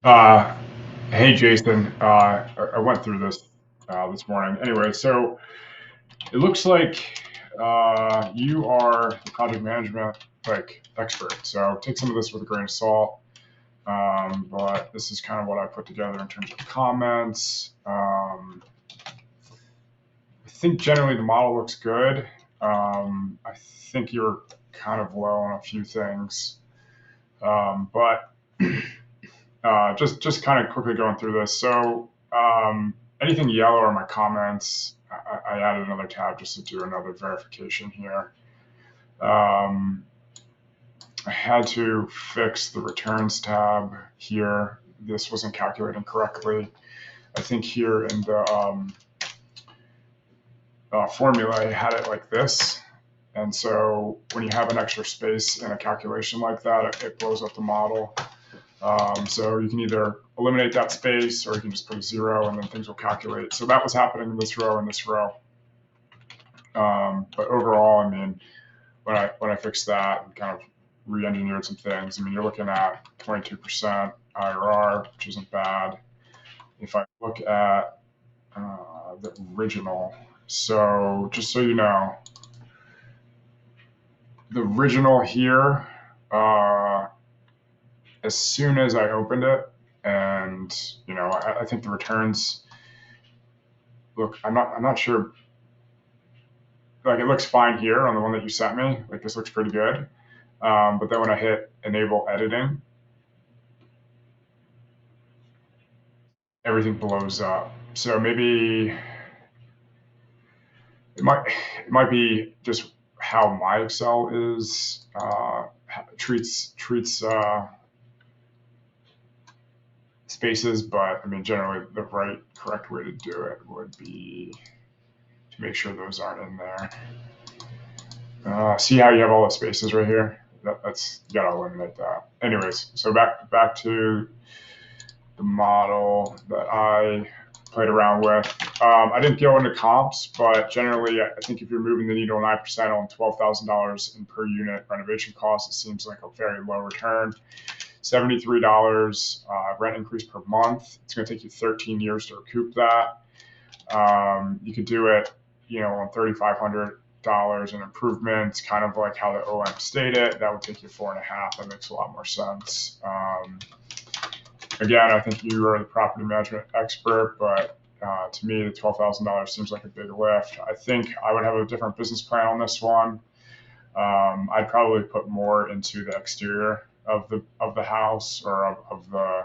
Uh, Hey, Jason. I went through this this morning. Anyway, so it looks like you are the project management expert. So take some of this with a grain of salt. But this is kind of what I put together in terms of comments. I think generally the model looks good. I think you're kind of low on a few things, but just kind of quickly going through this. So anything yellow are my comments. I added another tab just to do another verification here. Um, I had to fix the returns tab here. This wasn't calculating correctly. I think here in the formula, I had it like this. And so when you have an extra space in a calculation like that, it blows up the model. So you can either eliminate that space or you can just put a zero and then things will calculate. So that was happening in this row and this row. But overall, I mean, when I fixed that and kind of re-engineered some things, I mean, you're looking at 22% IRR, which isn't bad. If I look at the original, so just so you know, the original here, as soon as I opened it, and I think the returns look. I'm not sure. Like it looks fine here on the one that you sent me. Like this looks pretty good. But then when I hit enable editing, everything blows up. So maybe it might be just how my Excel is treats spaces, but I mean generally the correct way to do it would be to make sure those aren't in there. See how you have all the spaces right here? That's you gotta eliminate that. Anyways, so back to the model that I played around with. I didn't go into comps, but generally, I think if you're moving the needle 9% on $12,000 in per unit renovation costs, it seems like a very low return. $73 rent increase per month. It's going to take you 13 years to recoup that. You could do it, on $3,500 in improvements, kind of like how the OM stated. That would take you 4.5. That makes a lot more sense. Again, I think you are the property management expert, but to me, the $12,000 seems like a big lift. I think I would have a different business plan on this one. I'd probably put more into the exterior of the house or of the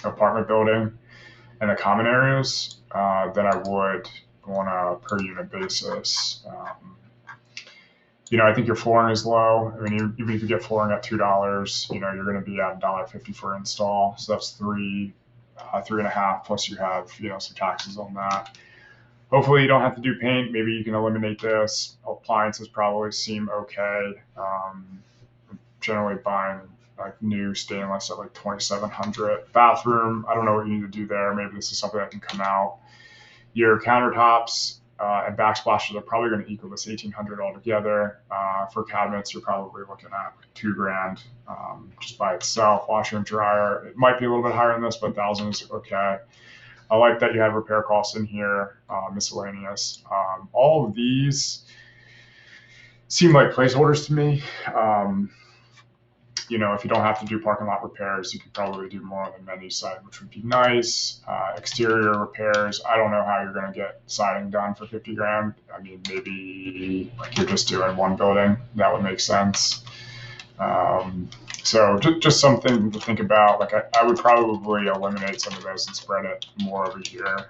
apartment building and the common areas than I would on a per unit basis. I think your flooring is low. I mean, even if you get flooring at $2, you're going to be at $1.50 for install. So that's 3.5 plus you have some taxes on that. Hopefully you don't have to do paint. Maybe you can eliminate this. Appliances probably seem okay. Generally buying like new stainless at like 2,700. Bathroom, I don't know what you need to do there. Maybe this is something that can come out. Your countertops and backsplashes are probably going to equal this 1,800 altogether. For cabinets, you're probably looking at $2,000 just by itself. Washer and dryer, it might be a little bit higher than this, but 1,000 is okay. I like that you have repair costs in here, miscellaneous. All of these seem like placeholders to me. If you don't have to do parking lot repairs, you could probably do more on the menu side, which would be nice. Exterior repairs, I don't know how you're going to get siding done for 50 grand. I mean, maybe like you're just doing one building, that would make sense. So just something to think about. Like I would probably eliminate some of those and spread it more over here,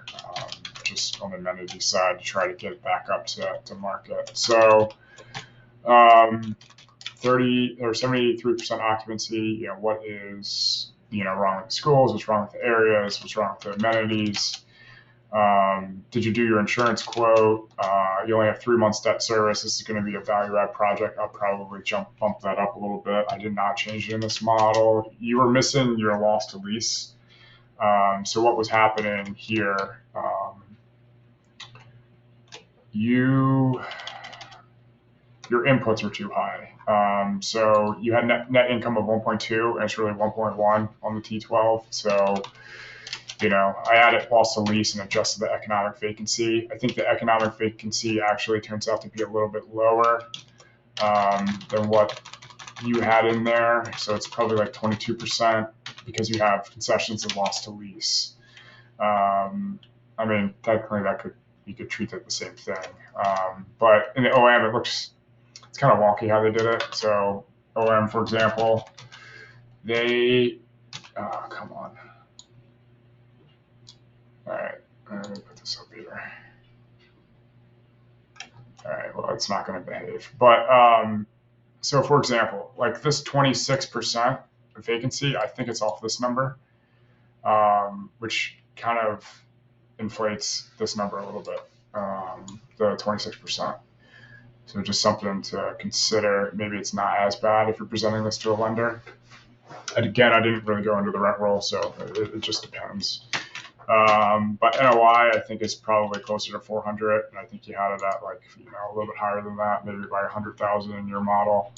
just on the amenity side to try to get it back up to market. So 30 or 73% occupancy. What is wrong with the schools? What's wrong with the areas? What's wrong with the amenities? Did you do your insurance quote? You only have 3 months debt service. This is going to be a value add project. I'll probably bump that up a little bit. I did not change it in this model. You were missing your loss to lease. So what was happening here? You your inputs were too high. So you had net income of 1.2 and it's really 1.1 on the T12. So, I added loss to lease and adjusted the economic vacancy. I think the economic vacancy actually turns out to be a little bit lower than what you had in there. So it's probably like 22% because you have concessions and loss to lease. Technically you could treat it the same thing. But in the OM, it's kind of wonky how they did it. So OM, for example, come on. All right, let me put this up here. All right, well, it's not going to behave. But so, for example, like this 26% vacancy, I think it's off this number, which kind of inflates this number a little bit, the 26%. So just something to consider. Maybe it's not as bad if you're presenting this to a lender. And again, I didn't really go into the rent roll, so it just depends. But NOI, I think is probably closer to 400, and I think you had it at like a little bit higher than that, maybe by 100,000 in your model.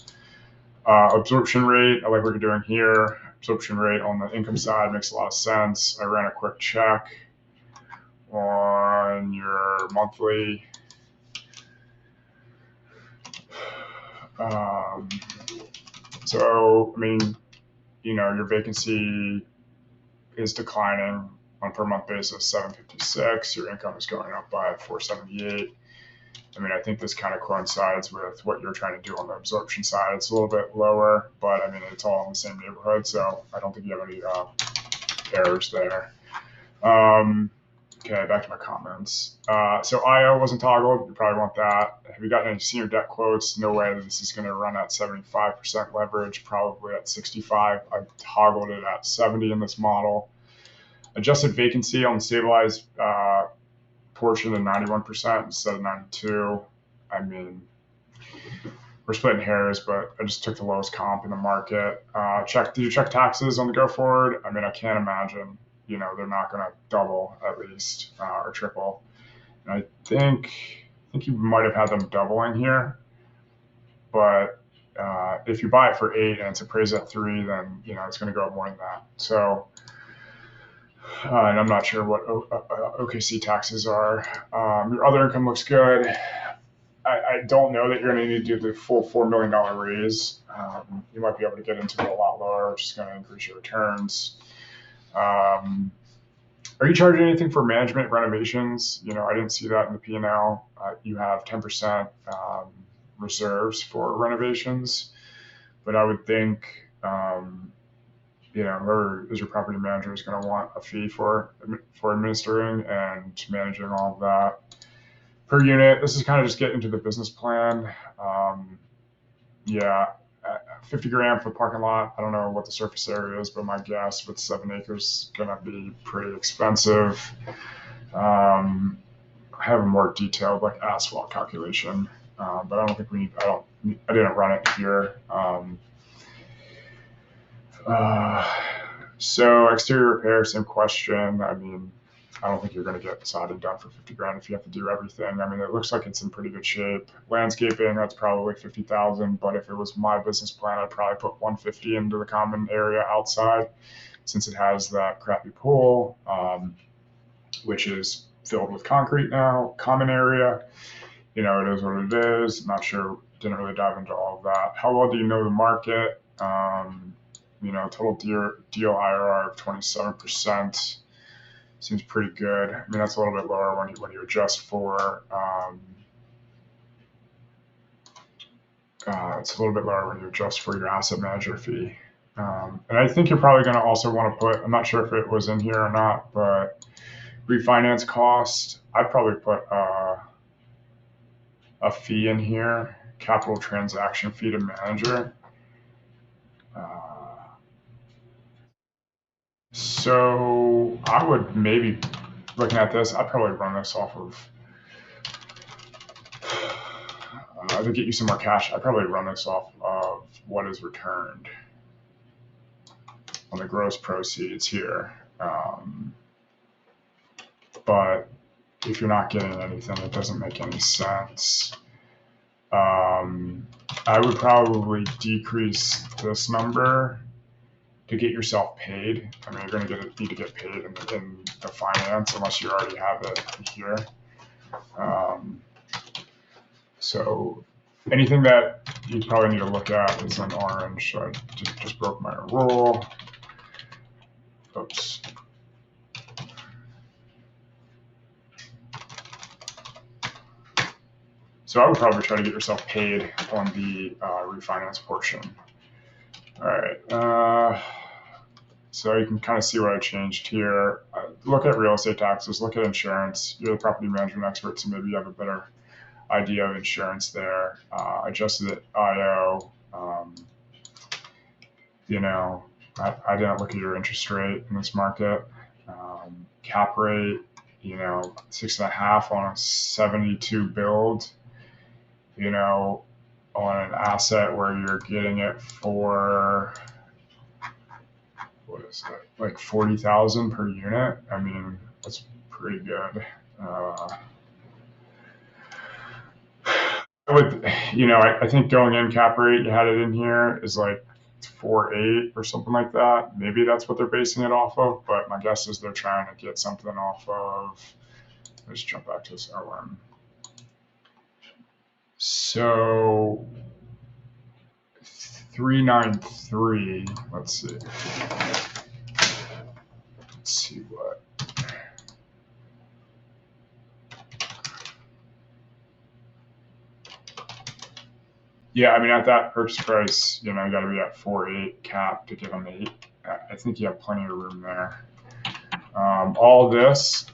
Absorption rate, I like what you're doing here. Absorption rate on the income side makes a lot of sense. I ran a quick check on your monthly. Your vacancy is declining on a per month basis, 756. Your income is going up by 478. I think this kind of coincides with what you're trying to do on the absorption side. It's a little bit lower, but it's all in the same neighborhood, so I don't think you have any errors there. Okay, back to my comments. So IO wasn't toggled. You probably want that. Have you gotten any senior debt quotes? No way that this is going to run at 75% leverage, probably at 65. I toggled it at 70 in this model. Adjusted vacancy on the stabilized portion of 91% instead of 92. We're splitting hairs, but I just took the lowest comp in the market. Do you check taxes on the go forward? I can't imagine. They're not going to double at least or triple. And I think you might have had them doubling here, but if you buy it for 8 and it's appraised at 3, then it's going to go up more than that. So, and I'm not sure what OKC taxes are. Your other income looks good. I don't know that you're going to need to do the full $4 million raise. You might be able to get into it a lot lower, which is going to increase your returns. Are you charging anything for management renovations? I didn't see that in the P&L. You have 10% reserves for renovations, but I would think, whoever is your property manager is going to want a fee for administering and managing all of that. Per unit, this is kind of just getting into the business plan. 50 grand for the parking lot. I don't know what the surface area is, but my guess with 7 acres is going to be pretty expensive. I have a more detailed asphalt calculation, but I don't think I didn't run it here. So exterior repair, same question. I don't think you're going to get siding done for 50 grand if you have to do everything. It looks like it's in pretty good shape. Landscaping, that's probably 50,000. But if it was my business plan, I'd probably put 150 into the common area outside, since it has that crappy pool, which is filled with concrete now. Common area, it is what it is. Not sure. Didn't really dive into all of that. How well do you know the market? Total deal IRR of 27%. Seems pretty good. That's a little bit lower when you adjust for. It's a little bit lower when you adjust for your asset manager fee. And I think you're probably going to also want to put. I'm not sure if it was in here or not, but refinance cost. I'd probably put a fee in here. Capital transaction fee to manager. So I would maybe, looking at this, I'd probably run this off of, to get you some more cash, I'd probably run this off of what is returned on the gross proceeds here. But if you're not getting anything, it doesn't make any sense. I would probably decrease this number to get yourself paid. I mean, you're going to need to get paid in the finance unless you already have it here. So anything that you probably need to look at is an orange. So I just broke my rule. Oops. So I would probably try to get yourself paid on the refinance portion. All right. So you can kind of see what I changed here. Look at real estate taxes, look at insurance. You're the property management expert, so maybe you have a better idea of insurance there. Adjusted it IO. I didn't look at your interest rate in this market. Cap rate, 6.5 on a 72 build, on an asset where you're getting it for, what is it, like 40,000 per unit. I mean, that's pretty good. I think going in cap rate, you had it in here, is like 4.8 or something like that. Maybe that's what they're basing it off of, but my guess is they're trying to get something off of. Let's jump back to this OM. So 393. Let's see. Let's see what. Yeah, I mean, at that purchase price, you got to be at 4.8 cap to give them 8. I think you have plenty of room there. All this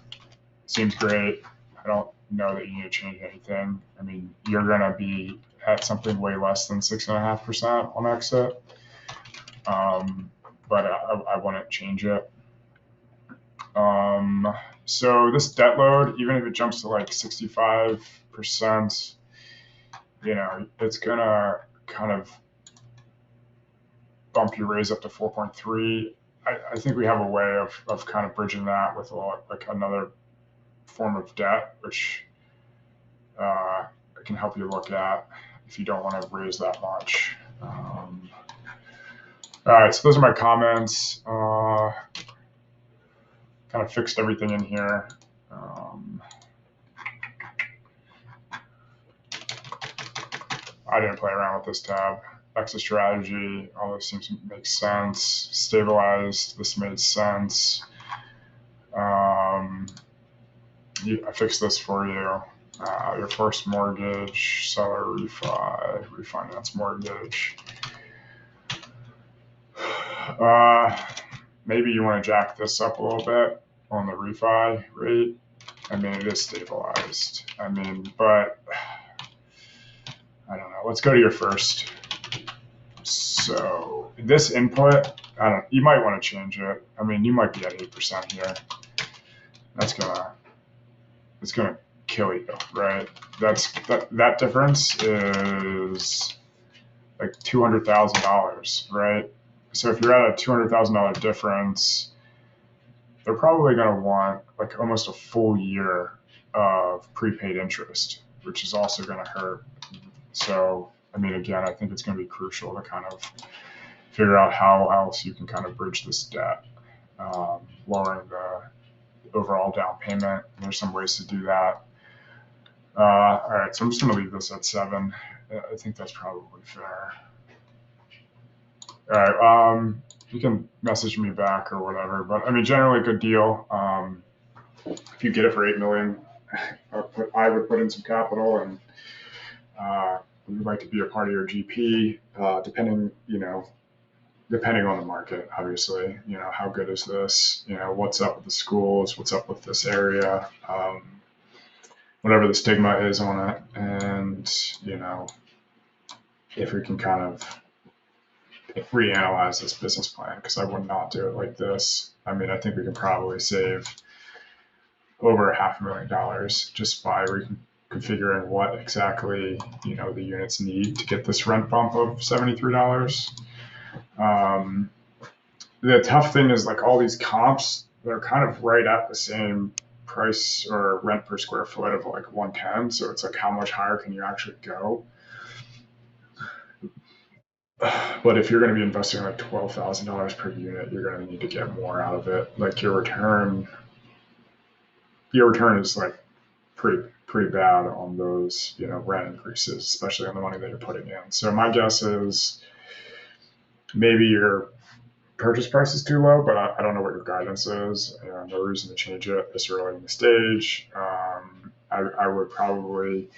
seems great. I don't know that you need to change anything. I mean, you're going to be at something way less than 6.5% on exit. But I wouldn't change it. So this debt load, even if it jumps to like 65%, it's going to kind of bump your raise up to 4.3. I think we have a way of kind of bridging that with like another form of debt, which can help you look at if you don't want to raise that much. All right, so those are my comments. Kind of fixed everything in here. I didn't play around with this tab. Exit strategy, all this seems to make sense. Stabilized, this made sense. I fixed this for you. Your first mortgage, seller refi, refinance mortgage. Maybe you want to jack this up a little bit on the refi rate. I mean, it is stabilized. I mean, but I don't know. Let's go to your first. So this input, you might want to change it. I mean, you might be at 8% here. It's gonna kill you, right? That difference is like $200,000, right? So if you're at a $200,000 difference, they're probably going to want like almost a full year of prepaid interest, which is also going to hurt. So, I mean, again, I think it's going to be crucial to kind of figure out how else you can kind of bridge this debt, lowering the overall down payment. There's some ways to do that. All right, so I'm just going to leave this at 7. I think that's probably fair. All right, you can message me back or whatever, but I mean, generally good deal. If you get it for $8 million, I would put in some capital, and we'd like to be a part of your GP, depending on the market, obviously. How good is this? What's up with the schools? What's up with this area? Whatever the stigma is on it, and if we can kind of reanalyze this business plan, because I would not do it like this. I mean, I think we can probably save over $500,000 just by reconfiguring what exactly the units need to get this rent bump of $73. The tough thing is like all these comps, they're kind of right at the same price or rent per square foot of like 110. So it's like, how much higher can you actually go? But if you're going to be investing like $12,000 per unit, you're going to need to get more out of it. Like your return is like pretty bad on those, rent increases, especially on the money that you're putting in. So my guess is maybe your purchase price is too low, but I don't know what your guidance is. No reason to change it this early in the stage. I would probably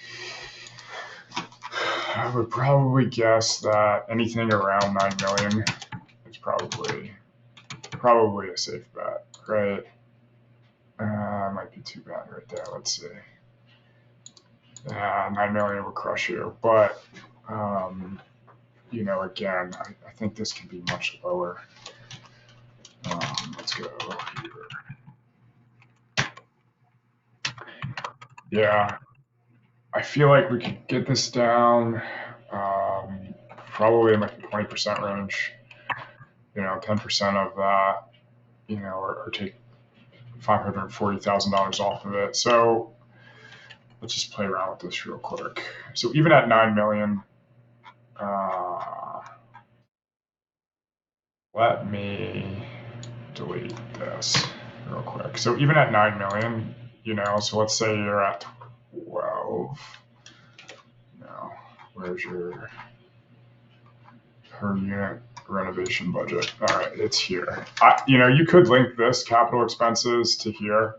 guess that anything around 9 million is probably a safe bet, right? Might be too bad right there. Let's see. 9 million would crush you, but again, I think this can be much lower. Let's go here. Yeah, I feel like we could get this down, probably in like the 20% range. 10% of that, or take $540,000 off of it. So let's just play around with this real quick. So even at 9 million, let me delete this real quick. So even at 9 million, so let's say you're at 12. Now, where's your per unit renovation budget? All right, it's here. You could link this capital expenses to here,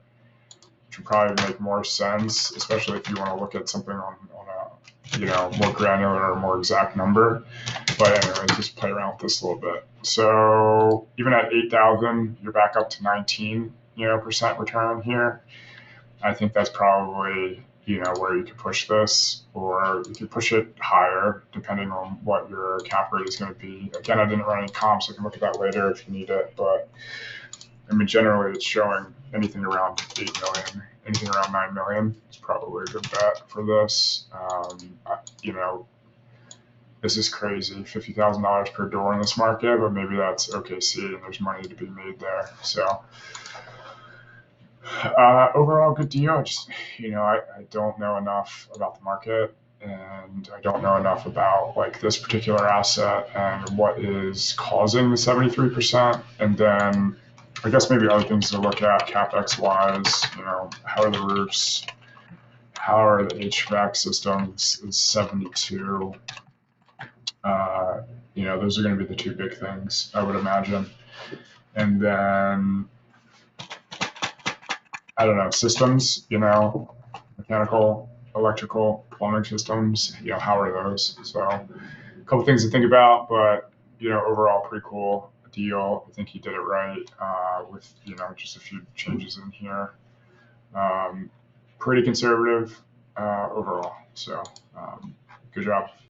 which would probably make more sense, especially if you want to look at something on a more granular or more exact number. But anyway, just play around with this a little bit. So even at 8,000, you're back up to 19% return here. I think that's probably where you could push this, or you could push it higher depending on what your cap rate is going to be. Again, I didn't run any comps, so I can look at that later if you need it. But I mean, generally, it's showing anything around 8 million, anything around 9 million is probably a good bet for this. This is crazy, $50,000 per door in this market, but maybe that's OKC and there's money to be made there. So overall, good deal. I don't know enough about the market, and I don't know enough about like this particular asset and what is causing the 73%. And then I guess maybe other things to look at capex wise. How are the roofs? How are the HVAC systems? Is 72. Those are going to be the two big things I would imagine. And then I don't know, systems, mechanical, electrical, plumbing systems, how are those? So a couple things to think about, but, overall pretty cool deal. I think he did it right with, just a few changes in here. Pretty conservative overall. So good job.